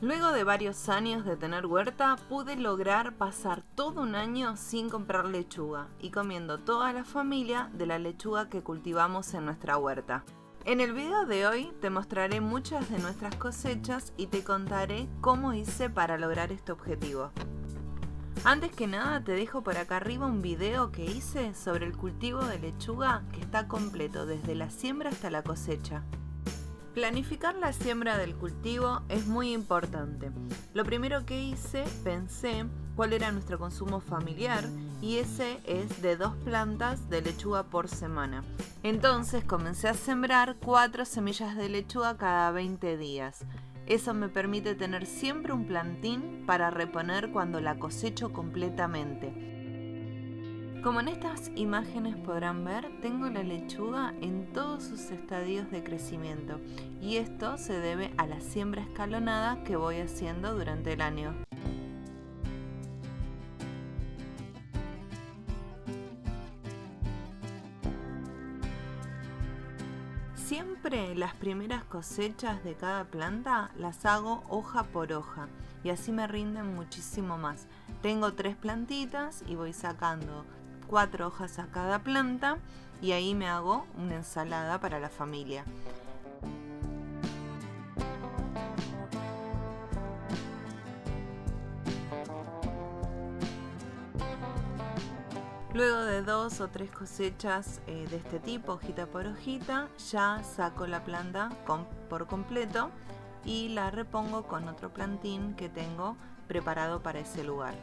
Luego de varios años de tener huerta, pude lograr pasar todo un año sin comprar lechuga y comiendo toda la familia de la lechuga que cultivamos en nuestra huerta. En el video de hoy te mostraré muchas de nuestras cosechas y te contaré cómo hice para lograr este objetivo. Antes que nada te dejo por acá arriba un video que hice sobre el cultivo de lechuga que está completo desde la siembra hasta la cosecha. Planificar la siembra del cultivo es muy importante. Lo primero que hice, pensé cuál era nuestro consumo familiar y ese es de 2 plantas de lechuga por semana. Entonces comencé a sembrar 4 semillas de lechuga cada 20 días. Eso me permite tener siempre un plantín para reponer cuando la cosecho completamente. Como en estas imágenes podrán ver, tengo la lechuga en todos sus estadios de crecimiento y esto se debe a la siembra escalonada que voy haciendo durante el año. Siempre las primeras cosechas de cada planta las hago hoja por hoja y así me rinden muchísimo más. Tengo 3 plantitas y voy sacando 4 hojas a cada planta y ahí me hago una ensalada para la familia. Luego de 2 o 3 cosechas de este tipo, hojita por hojita, ya saco la planta por completo y la repongo con otro plantín que tengo preparado para ese lugar.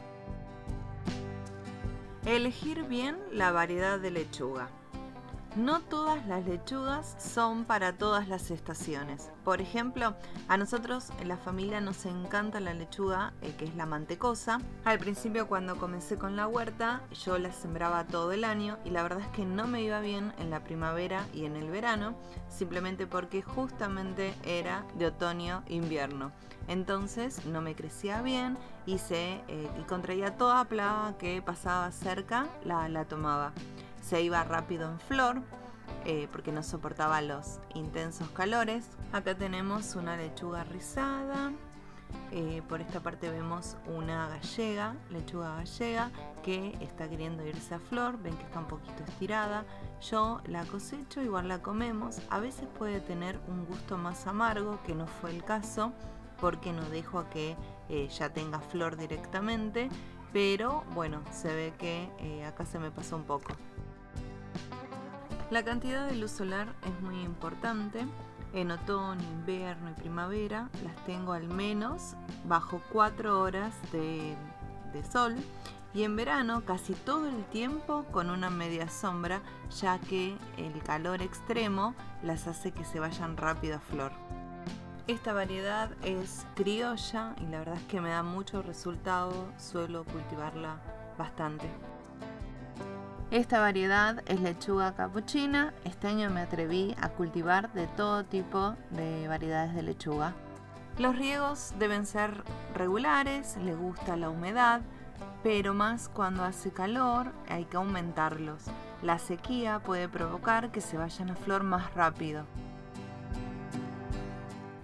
Elegir bien la variedad de lechuga. No todas las lechugas son para todas las estaciones. Por ejemplo, a nosotros en la familia nos encanta la lechuga, que es la mantecosa. Al principio cuando comencé con la huerta, yo la sembraba todo el año y la verdad es que no me iba bien en la primavera y en el verano, simplemente porque justamente era de otoño-invierno. Entonces no me crecía bien y contraía toda plaga que pasaba cerca, la tomaba. Se iba rápido en flor porque no soportaba los intensos calores. Acá tenemos una lechuga rizada. Por esta parte vemos una lechuga gallega, que está queriendo irse a flor. Ven que está un poquito estirada. Yo la cosecho, igual la comemos. A veces puede tener un gusto más amargo, que no fue el caso, porque no dejo a que ya tenga flor directamente. Pero bueno, se ve que acá se me pasó un poco. La cantidad de luz solar es muy importante. En otoño, invierno y primavera las tengo al menos bajo 4 horas de sol y en verano casi todo el tiempo con una media sombra, ya que el calor extremo las hace que se vayan rápido a flor. Esta variedad es criolla y la verdad es que me da mucho resultado, suelo cultivarla bastante. Esta variedad es lechuga capuchina. Este año me atreví a cultivar de todo tipo de variedades de lechuga. Los riegos deben ser regulares, les gusta la humedad, pero más cuando hace calor hay que aumentarlos. La sequía puede provocar que se vayan a flor más rápido.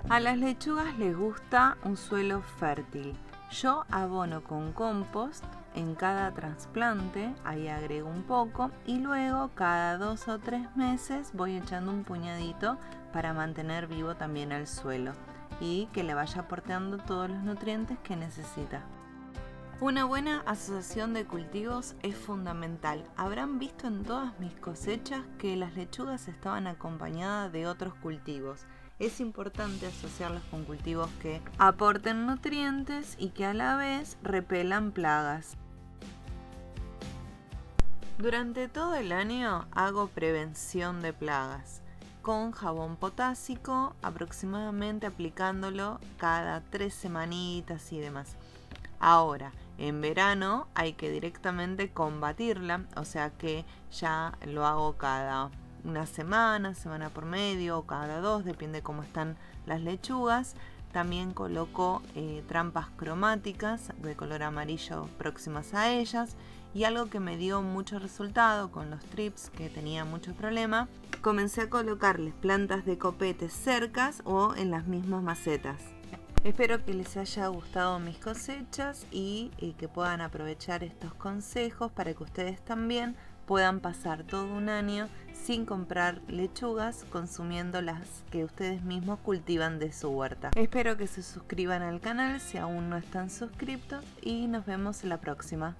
A las lechugas les gusta un suelo fértil. Yo abono con compost en cada trasplante, ahí agrego un poco y luego cada 2 o 3 meses voy echando un puñadito para mantener vivo también el suelo y que le vaya aportando todos los nutrientes que necesita. Una buena asociación de cultivos es fundamental. Habrán visto en todas mis cosechas que las lechugas estaban acompañadas de otros cultivos. Es importante asociarlas con cultivos que aporten nutrientes y que a la vez repelan plagas. Durante todo el año hago prevención de plagas con jabón potásico, aproximadamente aplicándolo cada 3 semanitas y demás. Ahora, en verano hay que directamente combatirla, o sea que ya lo hago cada una semana por medio o cada 2, depende cómo están las lechugas. También coloco trampas cromáticas de color amarillo próximas a ellas. Y algo que me dio mucho resultado con los trips, que tenía mucho problema, comencé a colocarles plantas de copete cercas o en las mismas macetas. Espero que les haya gustado mis cosechas y que puedan aprovechar estos consejos para que ustedes también puedan pasar todo un año sin comprar lechugas, consumiendo las que ustedes mismos cultivan de su huerta. Espero que se suscriban al canal si aún no están suscritos y nos vemos en la próxima.